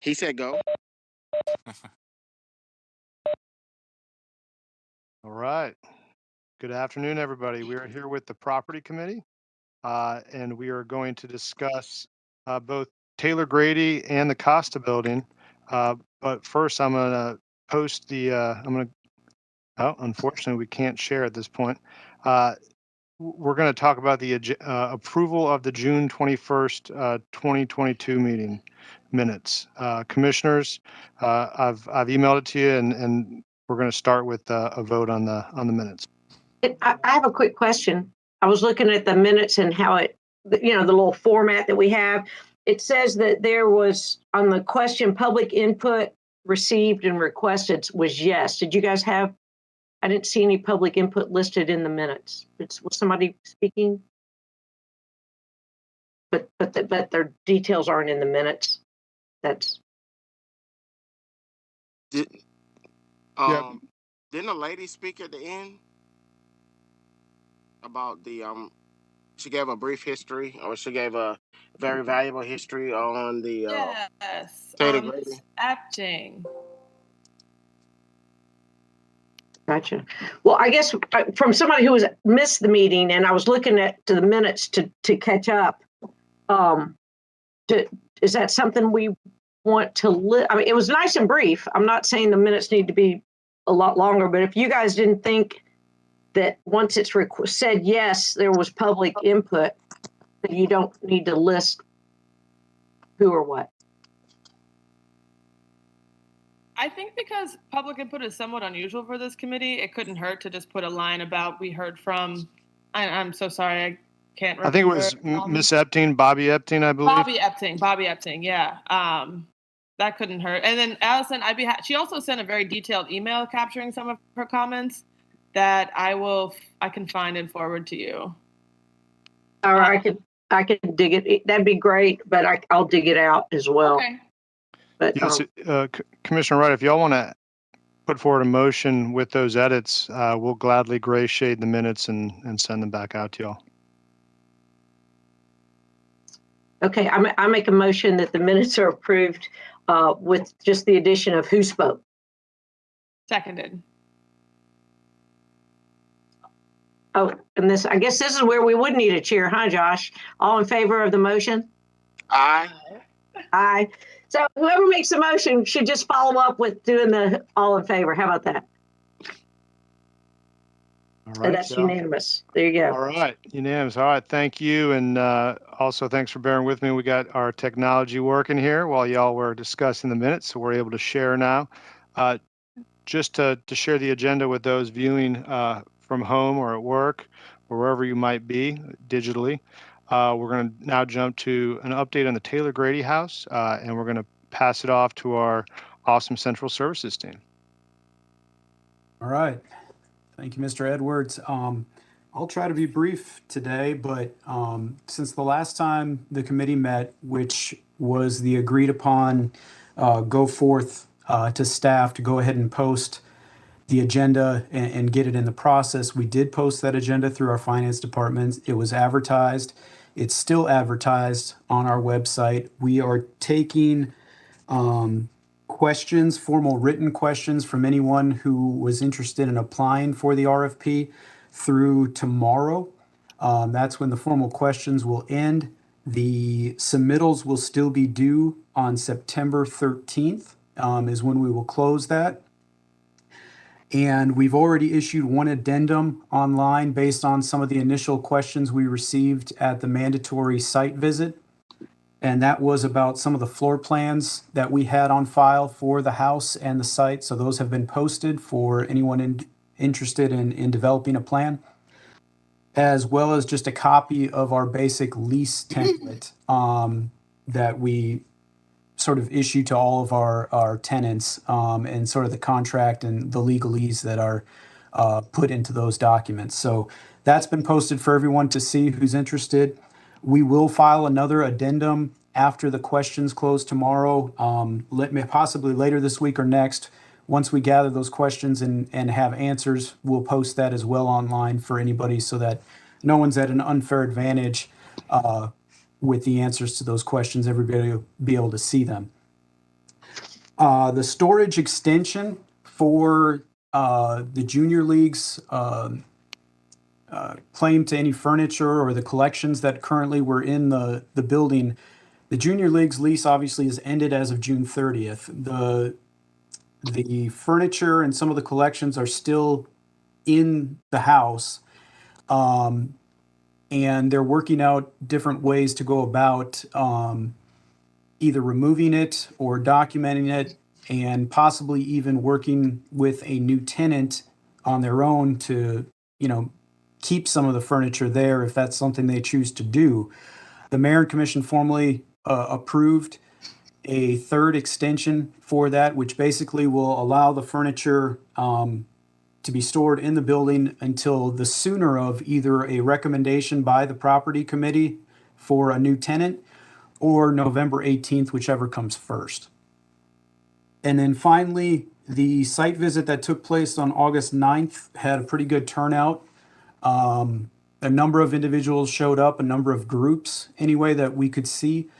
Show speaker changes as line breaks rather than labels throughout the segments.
He said go.
All right. Good afternoon, everybody. We are here with the Property Committee, and we are going to discuss both Taylor Grady and the Costa Building. But first, I'm going to post the, oh, unfortunately, we can't share at this point. We're going to talk about the approval of the June 21st, 2022 meeting minutes. Commissioners, I've emailed it to you, and we're going to start with a vote on the minutes.
I have a quick question. I was looking at the minutes and how it, the little format that we have. It says that there was, on the question, public input received and requested was yes. Did you guys have? I didn't see any public input listed in the minutes. Was somebody speaking? But their details aren't in the minutes. That's.
Didn't a lady speak at the end about the she gave a brief history, or she gave a very valuable history on the
yes, Acting.
Gotcha. Well, I guess from somebody who missed the meeting, and I was looking at the minutes to catch up. Is that something we want to? I mean, it was nice and brief. I'm not saying the minutes need to be a lot longer, but if you guys didn't think that once it's said yes, there was public input, then you don't need to list who or what.
I think because public input is somewhat unusual for this committee, it couldn't hurt to just put a line about we heard from. I'm so sorry, I can't remember.
I think it was Miss Epting, Bobby Epting, I believe.
Bobby Epting, yeah. That couldn't hurt. And then Allison, she also sent a very detailed email capturing some of her comments that I can find and forward to you.
Or I can dig it. That'd be great, but I'll dig it out as well.
Okay.
But,
yes, Commissioner Wright, if y'all want to put forward a motion with those edits, we'll gladly gray shade the minutes and send them back out to y'all.
Okay, I make a motion that the minutes are approved with just the addition of who spoke.
Seconded.
Oh, and I guess this is where we would need a cheer, huh, Josh? All in favor of the motion?
Aye.
Aye. So whoever makes the motion should just follow up with doing the all in favor. How about that?
All right,
so that's unanimous. There you go.
All right, unanimous. All right, thank you. And also thanks for bearing with me. We got our technology working here while y'all were discussing the minutes, so we're able to share now. Just to share the agenda with those viewing from home or at work or wherever you might be digitally. We're going to now jump to an update on the Taylor Grady House, and we're going to pass it off to our awesome Central Services team.
All right. Thank you, Mr. Edwards. I'll try to be brief today, but since the last time the committee met, which was the agreed upon go forth to staff to go ahead and post the agenda and get it in the process, we did post that agenda through our finance department. It was advertised. It's still advertised on our website. We are taking questions, formal written questions from anyone who was interested in applying for the RFP through tomorrow. That's when the formal questions will end. The submittals will still be due on September 13th is when we will close that. And we've already issued one addendum online based on some of the initial questions we received at the mandatory site visit. And that was about some of the floor plans that we had on file for the house and the site. So those have been posted for anyone interested in developing a plan, as well as just a copy of our basic lease template that we sort of issue to all of our tenants, and sort of the contract and the legalese that are put into those documents. So that's been posted for everyone to see who's interested. We will file another addendum after the questions close tomorrow, possibly later this week or next. Once we gather those questions and have answers, we'll post that as well online for anybody so that no one's at an unfair advantage with the answers to those questions. Everybody will be able to see them. The storage extension for the junior league's claim to any furniture or the collections that currently were in the building. The junior league's lease obviously is ended as of June 30th. The furniture and some of the collections are still in the house. And they're working out different ways to go about either removing it or documenting it, and possibly even working with a new tenant on their own to, keep some of the furniture there if that's something they choose to do. The mayor and commission formally approved a third extension for that, which basically will allow the furniture to be stored in the building until the sooner of either a recommendation by the property committee for a new tenant or November 18th, whichever comes first. And then finally, the site visit that took place on August 9th had a pretty good turnout. A number of individuals showed up, a number of groups anyway that we could see.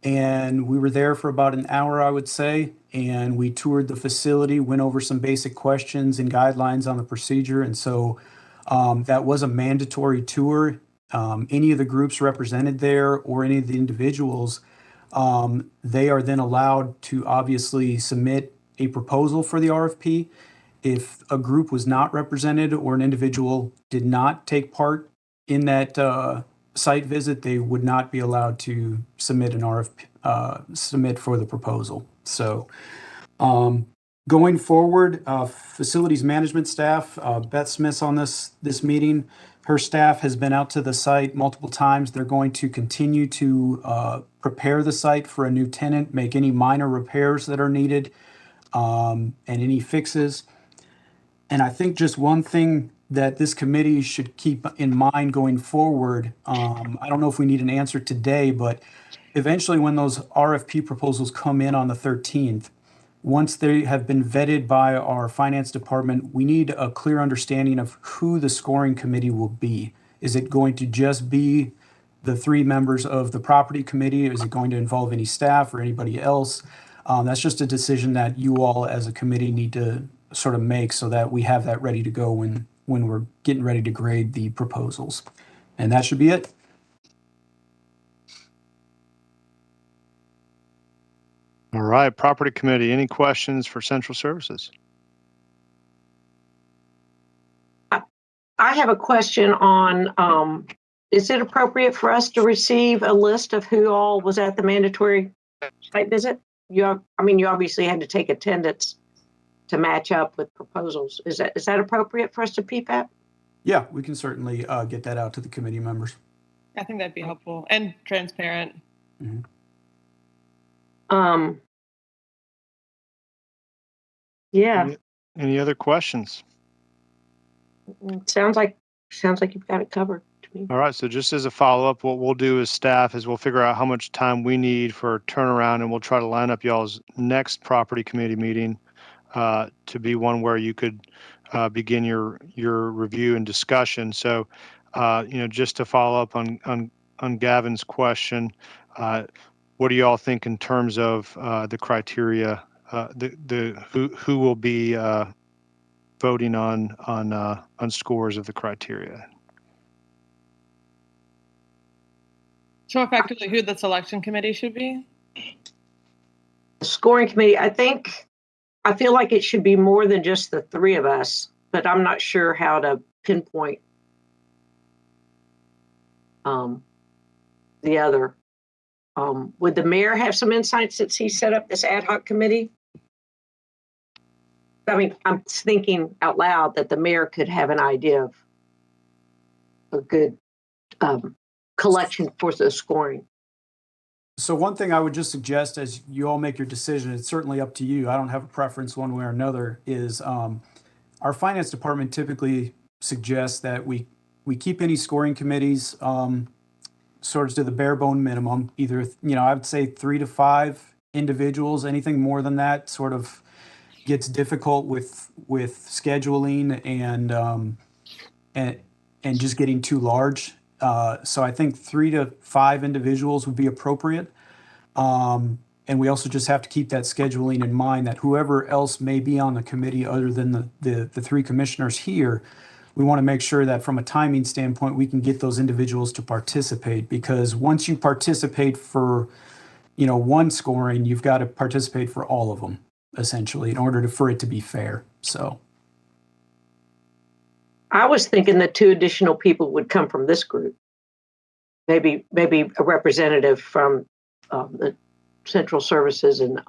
And we were there for about an hour, I would say, and we toured the facility, went over some basic questions and guidelines on the procedure. And so that was a mandatory tour. Any of the groups represented there or any of the individuals, they are then allowed to obviously submit a proposal for the RFP. If a group was not represented or an individual did not take part in that site visit, they would not be allowed to submit an RFP, submit for the proposal. So going forward, facilities management staff, Beth Smith's on this meeting. Her staff has been out to the site multiple times. They're going to continue to prepare the site for a new tenant, make any minor repairs that are needed, and any fixes. And I think just one thing that this committee should keep in mind going forward, I don't know if we need an answer today, but eventually when those RFP proposals come in on the 13th, once they have been vetted by our finance department, we need a clear understanding of who the scoring committee will be. Is it going to just be the 3 members of the property committee? Is it going to involve any staff or anybody else? That's just a decision that you all as a committee need to sort of make so that we have that ready to go when we're getting ready to grade the proposals. And that should be it.
All right, property committee, any questions for central services?
I have a question on, is it appropriate for us to receive a list of who all was at the mandatory site visit? You obviously had to take attendance to match up with proposals. Is that appropriate for us to peep at?
Yeah, we can certainly get that out to the committee members.
I think that'd be helpful and transparent.
Mm-hmm.
Yeah.
Any other questions?
Sounds like you've got it covered to me.
All right, so just as a follow-up, what we'll do as staff is we'll figure out how much time we need for turnaround, and we'll try to line up y'all's next property committee meeting to be one where you could begin your review and discussion. So, just to follow up on Gavin's question, what do you all think in terms of the criteria, who will be voting on scores of the criteria?
So effectively, who the selection committee should be?
The scoring committee, I feel like it should be more than just the 3 of us, but I'm not sure how to pinpoint the other. Would the mayor have some insight since he set up this ad hoc committee? I'm thinking out loud that the mayor could have an idea of a good collection for the scoring.
So one thing I would just suggest as you all make your decision, it's certainly up to you. I don't have a preference one way or another, is our finance department typically suggests that we keep any scoring committees sort of to the bare bone minimum. Either, I would say 3 to 5 individuals. Anything more than that sort of gets difficult with scheduling and just getting too large. So I think 3 to 5 individuals would be appropriate. And we also just have to keep that scheduling in mind, that whoever else may be on the committee other than the three commissioners here, we want to make sure that from a timing standpoint, we can get those individuals to participate, because once you participate for, one scoring, you've got to participate for all of them, essentially, in order for it to be fair. So
I was thinking that 2 additional people would come from this group. Maybe a representative from the central services and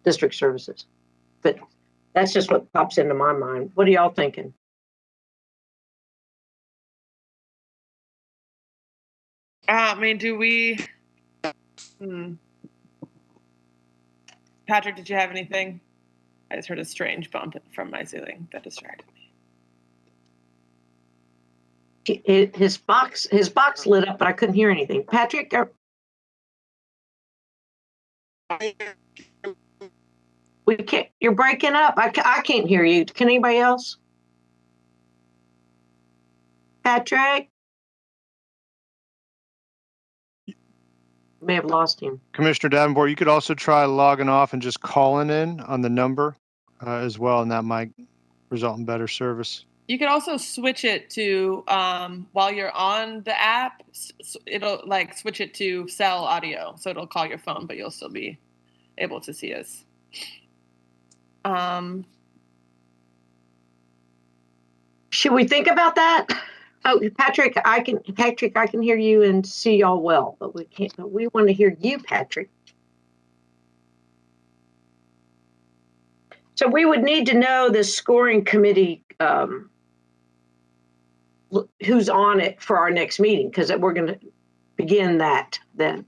district services. But that's just what pops into my mind. What are y'all thinking?
Do we? Patrick, did you have anything? I just heard a strange bump from my ceiling that distracted me.
His box lit up, but I couldn't hear anything. Patrick, we can't. You're breaking up. I can't hear you. Can anybody else? Patrick, may have lost him.
Commissioner Davenport, you could also try logging off and just calling in on the number as well, and that might result in better service.
You could also switch it to, while you're on the app, it'll switch it to cell audio. So it'll call your phone, but you'll still be able to see us.
Should we think about that? Oh, Patrick, I can hear you and see y'all well, but we can't. But we want to hear you, Patrick. So we would need to know the scoring committee, who's on it for our next meeting, because we're going to begin that then.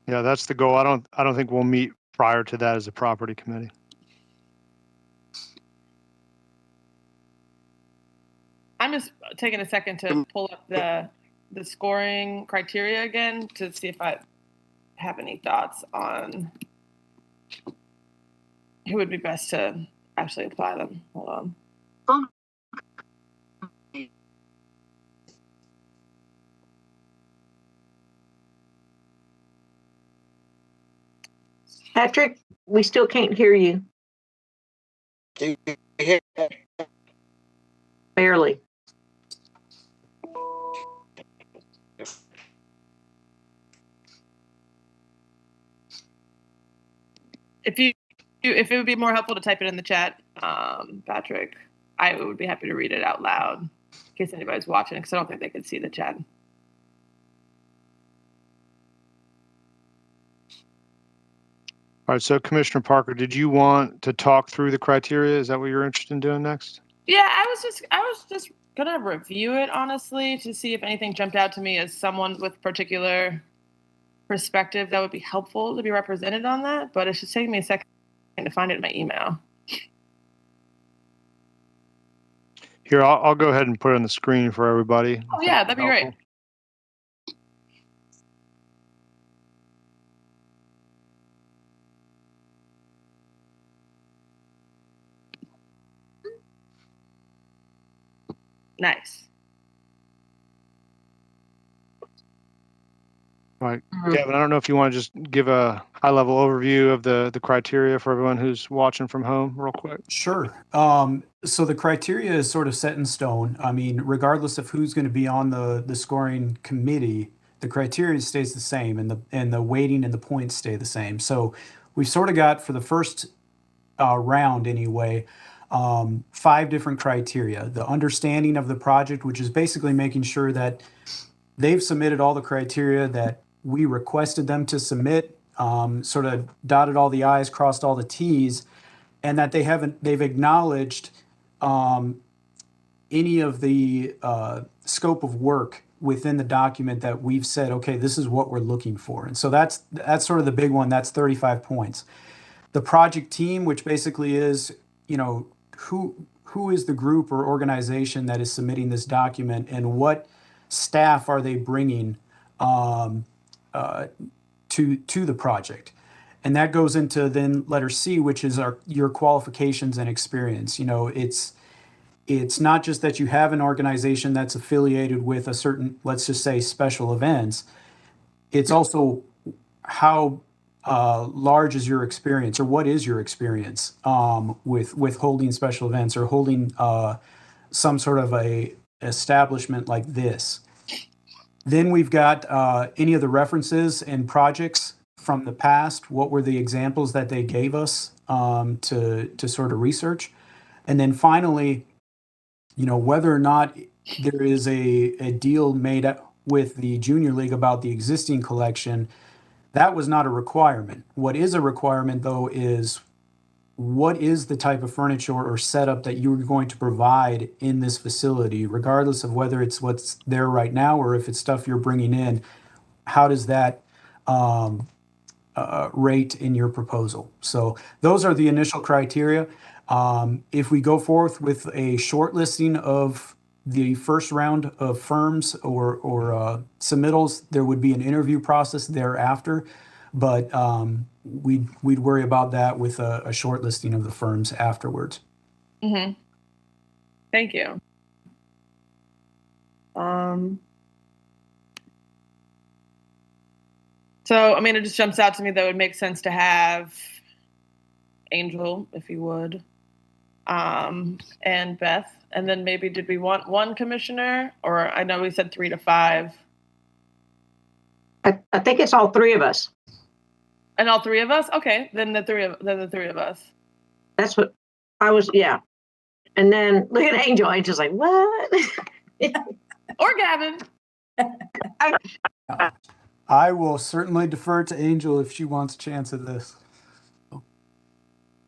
Yeah, that's the goal. I don't think we'll meet prior to that as a property committee.
I'm just taking a second to pull up the scoring criteria again to see if I have any thoughts on who would be best to actually apply them. Hold on.
Patrick, we still can't hear you.
Do you hear that?
Barely.
If it would be more helpful to type it in the chat, Patrick, I would be happy to read it out loud in case anybody's watching, because I don't think they could see the chat.
All right, so Commissioner Parker, did you want to talk through the criteria? Is that what you're interested in doing next?
Yeah, I was just gonna review it honestly to see if anything jumped out to me as someone with particular perspective that would be helpful to be represented on that, but it's just taking me a second to find it in my email.
Here, I'll go ahead and put it on the screen for everybody.
Oh yeah, that'd be great. Nice.
All right, Kevin, I don't know if you want to just give a high-level overview of the criteria for everyone who's watching from home real quick.
Sure. So the criteria is sort of set in stone. I mean, regardless of who's going to be on the scoring committee, the criteria stays the same, and the weighting and the points stay the same. So we've sort of got, for the first round anyway, 5 different criteria. The understanding of the project, which is basically making sure that they've submitted all the criteria that we requested them to submit, sort of dotted all the I's, crossed all the T's, and that they've acknowledged any of the scope of work within the document that we've said, okay, this is what we're looking for. And so that's sort of the big one. That's 35 points. The project team, which basically is, who is the group or organization that is submitting this document, and what staff are they bringing to the project. And that goes into then letter C, which is your qualifications and experience. It's not just that you have an organization that's affiliated with a certain, let's just say, special events. It's also how large is your experience, or what is your experience with holding special events or holding some sort of a establishment like this? Then we've got any of the references and projects from the past. What were the examples that they gave us to sort of research? And then finally, whether or not there is a deal made with the Junior League about the existing collection, that was not a requirement. What is a requirement, though, is what is the type of furniture or setup that you're going to provide in this facility, regardless of whether it's what's there right now or if it's stuff you're bringing in. How does that rate in your proposal? So those are the initial criteria. If we go forth with a short listing of the first round of firms or submittals, there would be an interview process thereafter, but we'd worry about that with a short listing of the firms afterwards.
Mm-hmm. Thank you. So, I mean, it just jumps out to me that it would make sense to have Angel, if you would, and Beth. And then maybe did we want one commissioner? Or I know we said 3 to 5.
I think it's all three of us.
And all 3 of us? Okay, then the three of us.
That's what I was, yeah. And then look at Angel. Angel's like, what?
Or Gavin.
I will certainly defer to Angel if she wants a chance at this.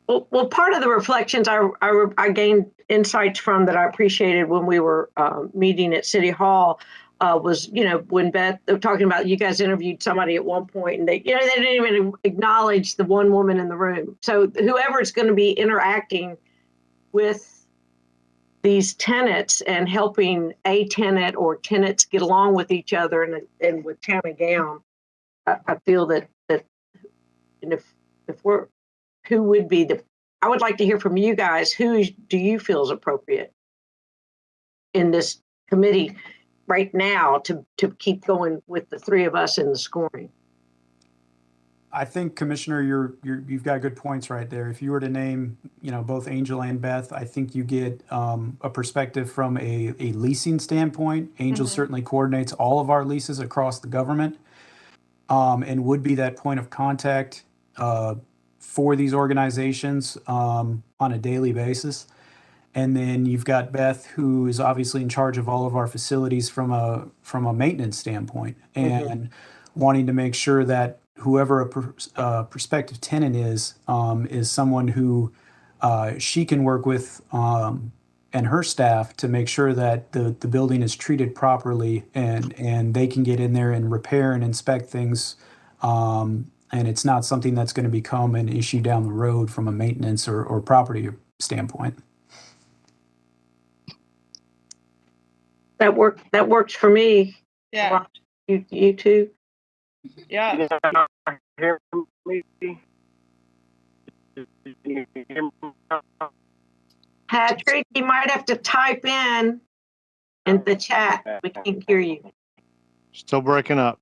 Well, part of the reflections I gained insights from that I appreciated when we were meeting at City Hall was, when Beth, they were talking about, you guys interviewed somebody at one point and they didn't even acknowledge the one woman in the room. So whoever is going to be interacting with these tenants and helping a tenant or tenants get along with each other and with town and gown, I feel that and if we're, who would be I would like to hear from you guys, who do you feel is appropriate in this committee right now to keep going with the 3 of us in the scoring?
I think, Commissioner, you've got good points right there. If you were to name, both Angel and Beth, I think you get a perspective from a leasing standpoint. Angel certainly coordinates all of our leases across the government, and would be that point of contact for these organizations on a daily basis. And then you've got Beth, who is obviously in charge of all of our facilities from a maintenance standpoint, and wanting to make sure that whoever a prospective tenant is someone who she can work with and her staff to make sure that the building is treated properly and they can get in there and repair and inspect things. And it's not something that's going to become an issue down the road from a maintenance or property standpoint.
That works for me.
Yeah.
You too?
Yeah.
Hear me?
Patrick, you might have to type in the chat. We can't hear you.
Still breaking up.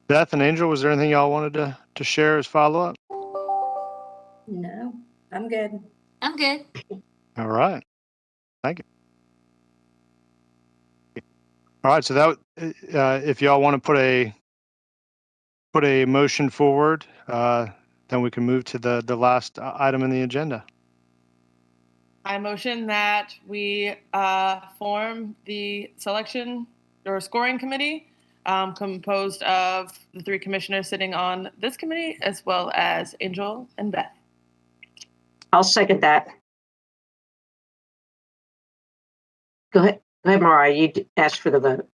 Beth and Angel, was there anything y'all wanted to share as follow-up?
No, I'm good.
I'm good.
All right. Thank you. All right. So that, if y'all want to put a motion forward, then we can move to the last item in the agenda.
I motion that we form the selection or scoring committee composed of the 3 commissioners sitting on this committee, as well as Angel and Beth.
I'll second that. Go ahead, Mariah. You asked for the vote.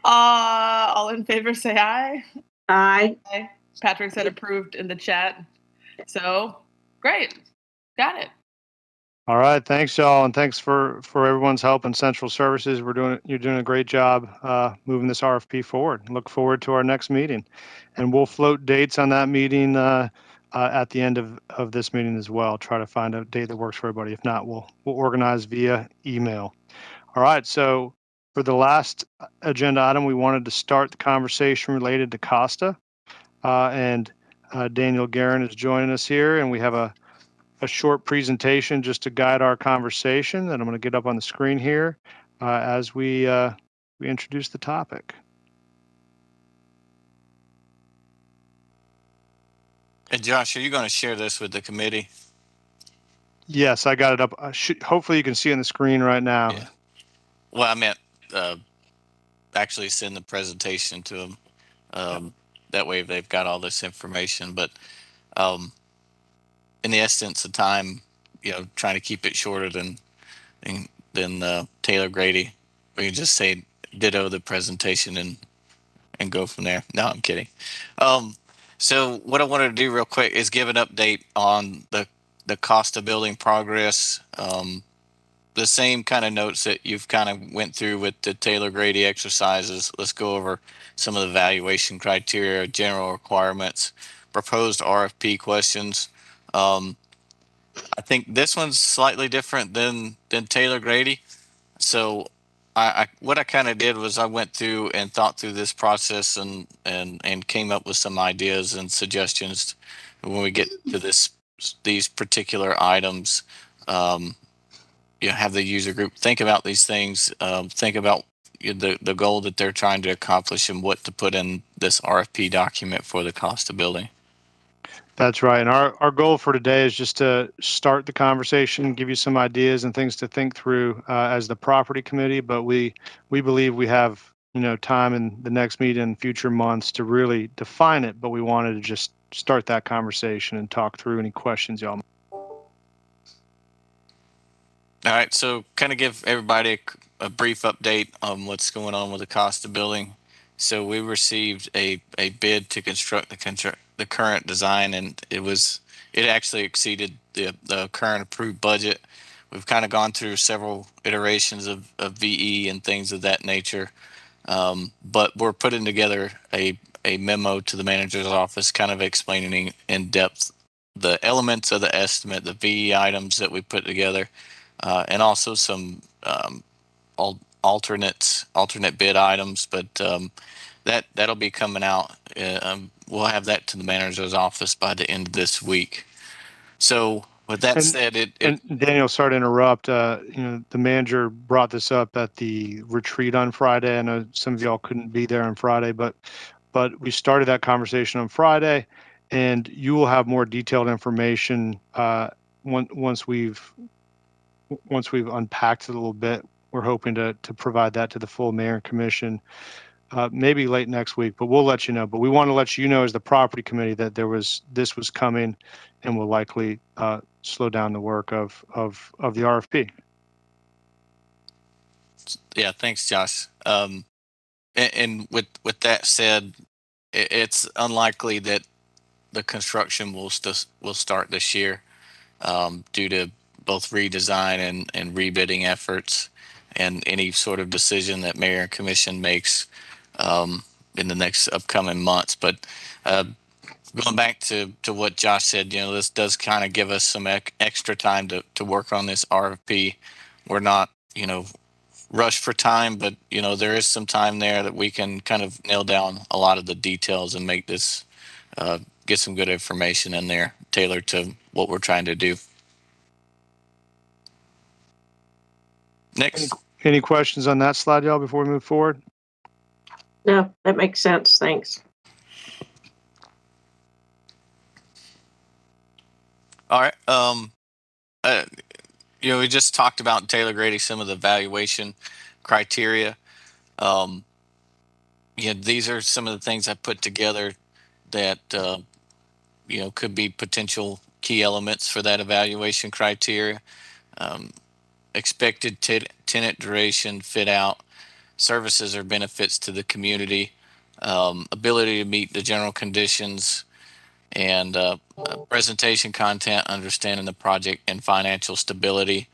All in favor, say aye.
Aye.
Aye. Patrick said approved in the chat. So great, got it.
All right. Thanks, y'all, and thanks for everyone's help in Central Services. You're doing a great job moving this RFP forward. Look forward to our next meeting, and we'll float dates on that meeting at the end of this meeting as well. Try to find a date that works for everybody. If not, we'll organize via email. All right. So for the last agenda item, we wanted to start the conversation related to Costa, and Daniel Guerin is joining us here, and we have a short presentation just to guide our conversation that I'm going to get up on the screen here as we introduce the topic.
And Josh, are you going to share this with the committee?
Yes, I got it up. Hopefully you can see on the screen right now.
Yeah. Well, I meant actually send the presentation to them. That way they've got all this information. But in the essence of time, trying to keep it shorter than Taylor Grady, we can just say ditto the presentation and go from there. No, I'm kidding. So what I wanted to do real quick is give an update on the cost of building progress. The same kind of notes that you've kind of went through with the Taylor Grady exercises. Let's go over some of the valuation criteria, general requirements, proposed RFP questions. I think this one's slightly different than Taylor Grady. So what I kind of did was I went through and thought through this process and came up with some ideas and suggestions when we get to these particular items. Have the user group think about these things, think about the goal that they're trying to accomplish and what to put in this RFP document for the cost of building.
That's right. And our goal for today is just to start the conversation, give you some ideas and things to think through as the property committee. But we believe we have time in the next meeting and future months to really define it. But we wanted to just start that conversation and talk through any questions y'all.
All right, so kind of give everybody a brief update on what's going on with the cost of building. So we received a bid to construct the current design, and it actually exceeded the current approved budget. We've kind of gone through several iterations of VE and things of that nature, but we're putting together a memo to the manager's office, kind of explaining in depth the elements of the estimate, the VE items that we put together. And also some alternate bid items, but that'll be coming out. We'll have that to the manager's office by the end of this week. So with that said,
and Daniel, sorry to interrupt. The manager brought this up at the retreat on Friday. I know some of y'all couldn't be there on Friday, but we started that conversation on Friday, and you will have more detailed information once we've unpacked it a little bit. We're hoping to provide that to the full mayor and commission, maybe late next week, but we'll let you know. But we want to let you know as the property committee that this was coming and will likely slow down the work of the RFP.
Yeah, thanks, Josh. And with that said, it's unlikely that the construction will start this year due to both redesign and rebidding efforts and any sort of decision that mayor and commission makes in the next upcoming months. But going back to what Josh said, this does kind of give us some extra time to work on this RFP. We're not, rushed for time, but there is some time there that we can kind of nail down a lot of the details and make this get some good information in there tailored to what we're trying to do. Next.
Any questions on that slide, y'all, before we move forward?
No, that makes sense. Thanks.
All right. We just talked about Taylor Grady, some of the valuation criteria. These are some of the things I put together that could be potential key elements for that evaluation criteria. Expected tenant duration, fit out, services or benefits to the community, ability to meet the general conditions, and presentation content, understanding the project, and financial stability.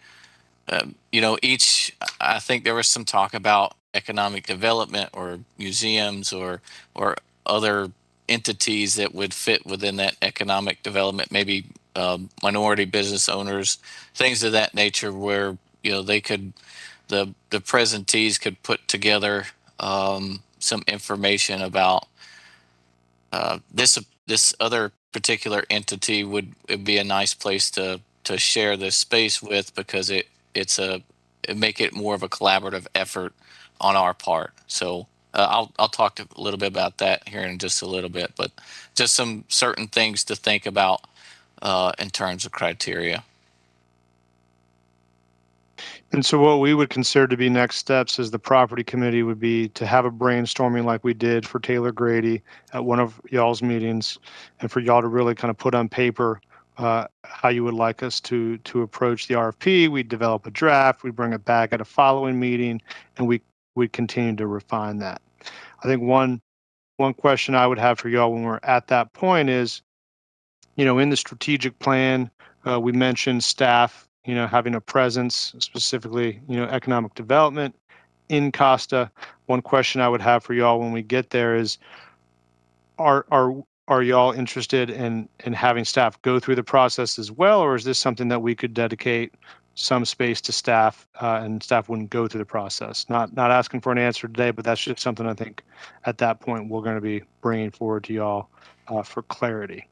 I think there was some talk about economic development or museums or other entities that would fit within that economic development, maybe minority business owners, things of that nature, where they could, the presentees could put together some information about this other particular entity would be a nice place to share this space with, because it make it more of a collaborative effort on our part. So I'll talk a little bit about that here in just a little bit, but just some certain things to think about in terms of criteria.
And so what we would consider to be next steps as the property committee would be to have a brainstorming like we did for Taylor Grady at one of y'all's meetings, and for y'all to really kind of put on paper how you would like us to approach the RFP. We'd develop a draft, we'd bring it back at a following meeting, and we'd continue to refine that. I think one question I would have for y'all when we're at that point is, in the strategic plan, we mentioned staff, having a presence, specifically, economic development in Costa. One question I would have for y'all when we get there is, are y'all interested in having staff go through the process as well, or is this something that we could dedicate some space to staff and staff wouldn't go through the process? Not asking for an answer today, but that's just something I think at that point we're going to be bringing forward to y'all for clarity.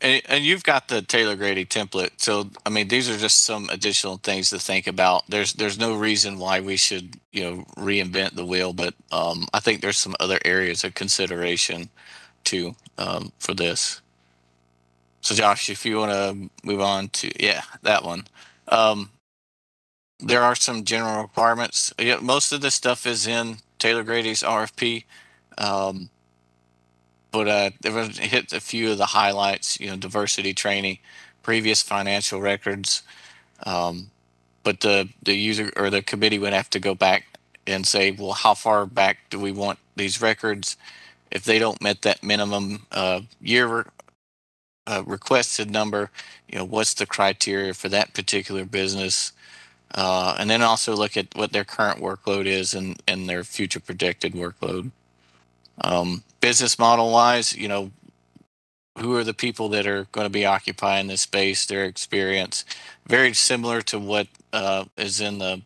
And you've got the Taylor Grady template, so I mean, these are just some additional things to think about. There's no reason why we should reinvent the wheel, but I think there's some other areas of consideration too for this. So Josh, if you want to move on to that one, there are some general requirements. Yeah, most of the stuff is in Taylor Grady's RFP. But there was hit a few of the highlights, diversity training, previous financial records. But the user or the committee would have to go back and say, well, how far back do we want these records? If they don't met that minimum year requested number, what's the criteria for that particular business? And then also look at what their current workload is and their future projected workload. Business model wise, who are the people that are going to be occupying this space, their experience, very similar to what is in the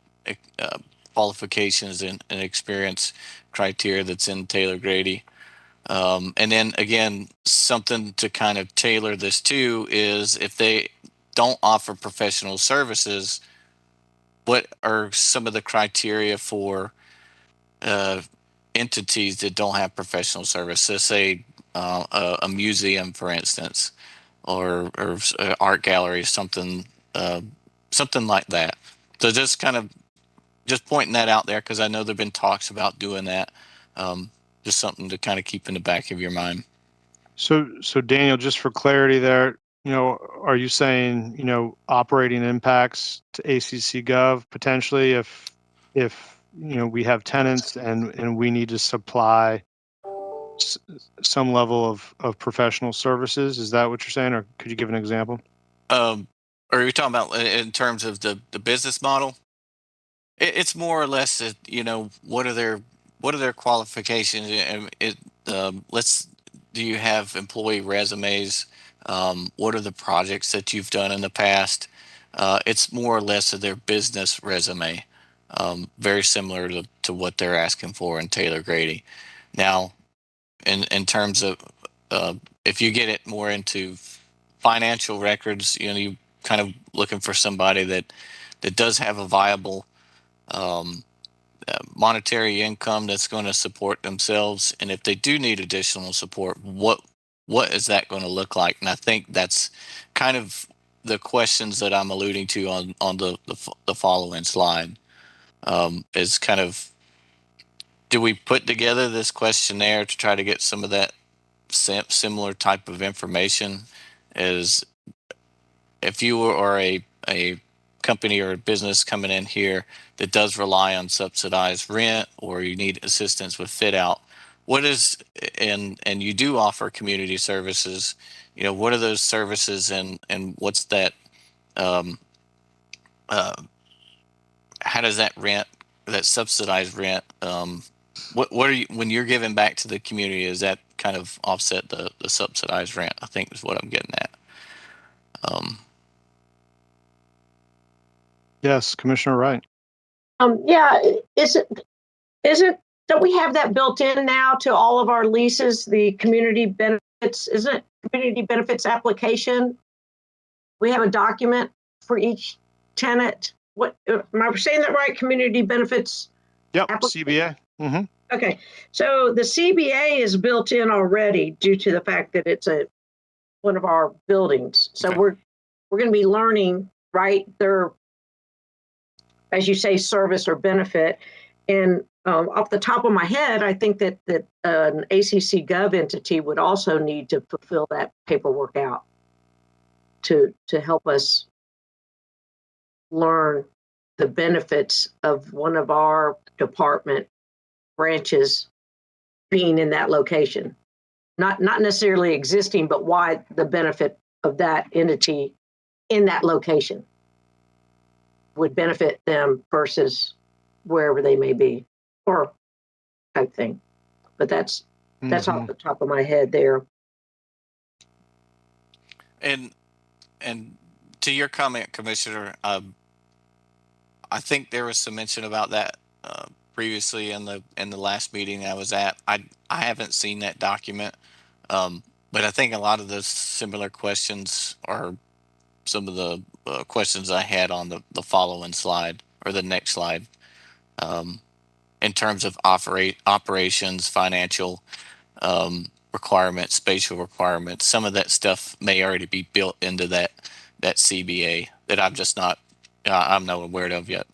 qualifications and experience criteria that's in Taylor Grady. And then again, something to kind of tailor this to is if they don't offer professional services, what are some of the criteria for entities that don't have professional services? Say a museum, for instance, or art gallery, something like that. So just kind of pointing that out there, because I know there've been talks about doing that. Just something to kind of keep in the back of your mind.
So Daniel, just for clarity there, are you saying, operating impacts to ACC Gov potentially if we have tenants and we need to supply some level of professional services? Is that what you're saying, or could you give an example?
Are you talking about in terms of the business model? It's more or less that, what are their qualifications, and do you have employee resumes? What are the projects that you've done in the past? It's more or less of their business resume, very similar to what they're asking for in Taylor Grady. Now, in terms of if you get it more into financial records, you kind of looking for somebody that does have a viable monetary income that's going to support themselves, and if they do need additional support, what is that going to look like? And I think that's kind of the questions that I'm alluding to on the following slide. Is kind of, do we put together this questionnaire to try to get some of that similar type of information? As if you are a company or a business coming in here that does rely on subsidized rent, or you need assistance with fit out, what is, and you do offer community services, what are those services, and what's that, how does that rent, that subsidized rent, what are you, when you're giving back to the community, is that kind of offset the subsidized rent? I think is what I'm getting at.
Yes, Commissioner Wright.
Yeah, isn't Don't we have that built in now to all of our leases, the community benefits, isn't it community benefits application? We have a document for each tenant. What, am I saying that right? Community benefits?
Yep, CBA. Mm-hmm.
Okay, so the CBA is built in already due to the fact that it's one of our buildings. So
Okay.
we're going to be learning, right, their, as you say, service or benefit. And off the top of my head, I think that an ACC Gov entity would also need to fulfill that paperwork out to help us learn the benefits of one of our department branches being in that location. Not necessarily existing, but why the benefit of that entity in that location would benefit them versus wherever they may be, or type thing. But that's off the top of my head there.
And to your comment, Commissioner, I think there was some mention about that previously in the last meeting I was at. I haven't seen that document, but I think a lot of those similar questions are some of the questions I had on the following slide or the next slide, in terms of operations, financial requirements, spatial requirements. Some of that stuff may already be built into that CBA that I'm just not I'm not aware of yet.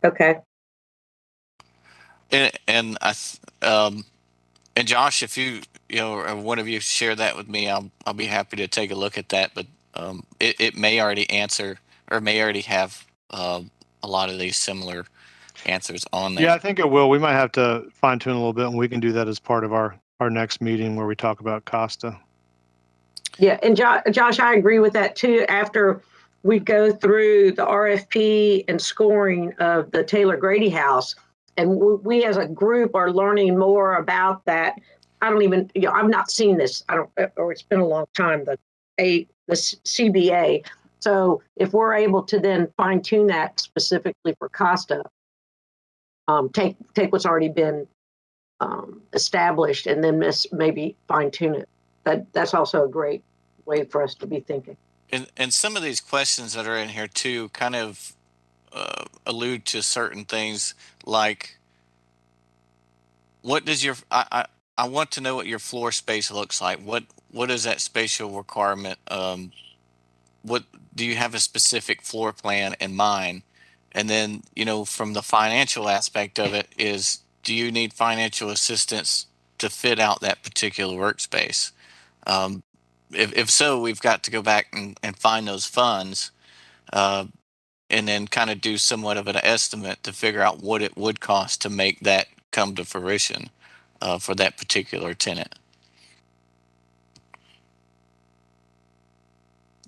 Okay.
And and Josh, if you know, or one of you share that with me, I'll be happy to take a look at that. But it may already answer or may already have a lot of these similar answers on there.
Yeah, I think it will. We might have to fine tune a little bit, and we can do that as part of our next meeting where we talk about Costa.
Yeah, and Josh, I agree with that too. After we go through the RFP and scoring of the Taylor Grady house, and we as a group are learning more about that. I don't even, I've not seen this. Or it's been a long time. The CBA. So if we're able to then fine tune that specifically for Costa, take what's already been established and then maybe fine tune it. That's also a great way for us to be thinking.
And some of these questions that are in here too kind of allude to certain things like, what does your I want to know what your floor space looks like. What is that spatial requirement? What do you have a specific floor plan in mind? And then, from the financial aspect of it is, do you need financial assistance to fit out that particular workspace? If so, we've got to go back and find those funds, and then kind of do somewhat of an estimate to figure out what it would cost to make that come to fruition for that particular tenant.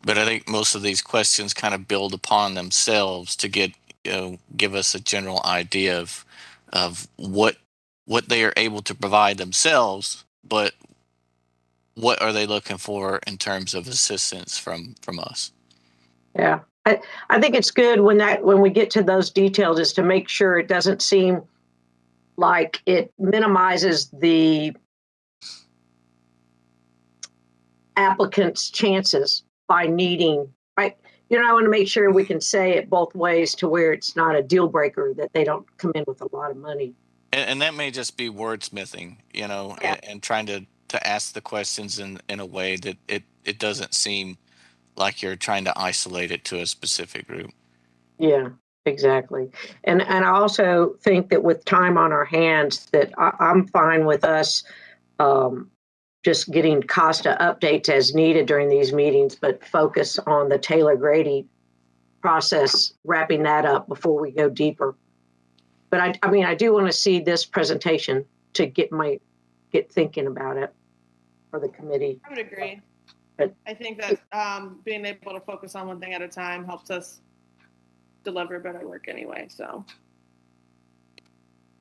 But I think most of these questions kind of build upon themselves to give us a general idea of what they are able to provide themselves, but what are they looking for in terms of assistance from us.
Yeah, I think it's good when we get to those details is to make sure it doesn't seem like it minimizes the applicant's chances by needing, right? I want to make sure we can say it both ways to where it's not a deal breaker that they don't come in with a lot of money.
And that may just be wordsmithing,
Yeah.
and trying to ask the questions in a way that it doesn't seem like you're trying to isolate it to a specific group.
Yeah, exactly. And I also think that with time on our hands, that I'm fine with us just getting Costa updates as needed during these meetings, but focus on the Taylor Grady process, wrapping that up before we go deeper. But I do want to see this presentation to get thinking about it for the committee.
I would agree.
But
I think that being able to focus on one thing at a time helps us deliver better work anyway. So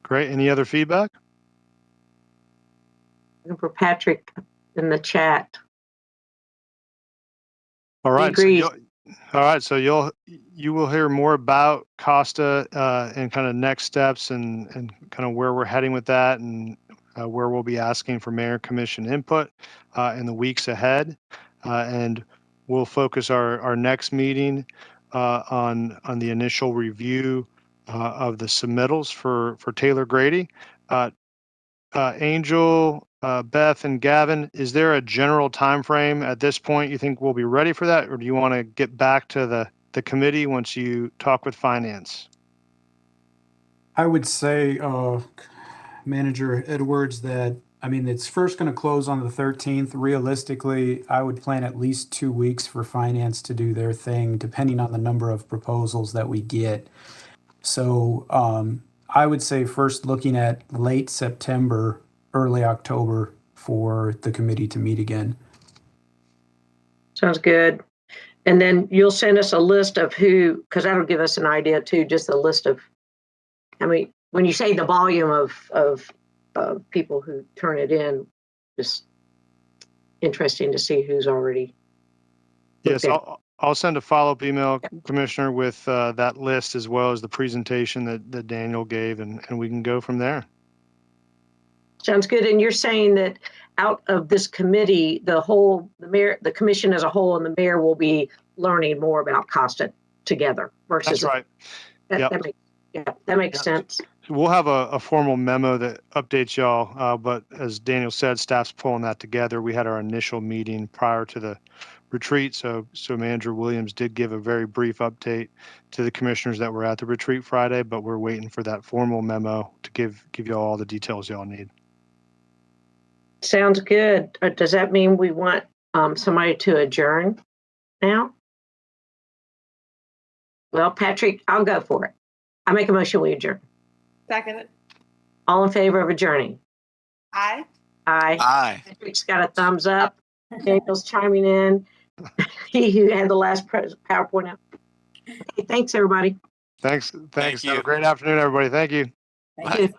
Great. Any other feedback?
for Patrick in the chat.
All right. So you'll you will hear more about Costa and kind of next steps and kind of where we're heading with that, and where we'll be asking for mayor commission input in the weeks ahead. And we'll focus our next meeting on the initial review of the submittals for Taylor Grady. Angel, Beth, and Gavin, is there a general time frame at this point you think we'll be ready for that, or do you want to get back to the committee once you talk with finance?
I would say, Manager Edwards, that, I mean, it's first going to close on the 13th. Realistically, I would plan at least 2 weeks for finance to do their thing, depending on the number of proposals that we get. So I would say first looking at late September, early October for the committee to meet again.
Sounds good. And then you'll send us a list of who, because that'll give us an idea too, just a list of, I mean, when you say the volume of people who turn it in, just interesting to see who's already.
Yes, I'll send a follow-up email, Commissioner, with that list as well as the presentation that Daniel gave, and we can go from there.
Sounds good. And you're saying that out of this committee, the mayor, the commission as a whole, and the mayor will be learning more about Costa together versus.
That's right.
That makes sense.
We'll have a formal memo that updates y'all, but as Daniel said, staff's pulling that together. We had our initial meeting prior to the retreat, so Manager Williams did give a very brief update to the commissioners that were at the retreat Friday, but we're waiting for that formal memo to give y'all all the details y'all need.
Sounds good. Does that mean we want somebody to adjourn now? Well, Patrick, I'll go for it. I make a motion, we adjourn.
Second it.
All in favor of adjourning?
Aye.
Aye.
Aye.
Patrick's got a thumbs up. Daniel's chiming in. He who had the last PowerPoint out. Okay, thanks, everybody.
Thanks.
Thank
Have
you.
a great afternoon, everybody. Thank you.
Thank you.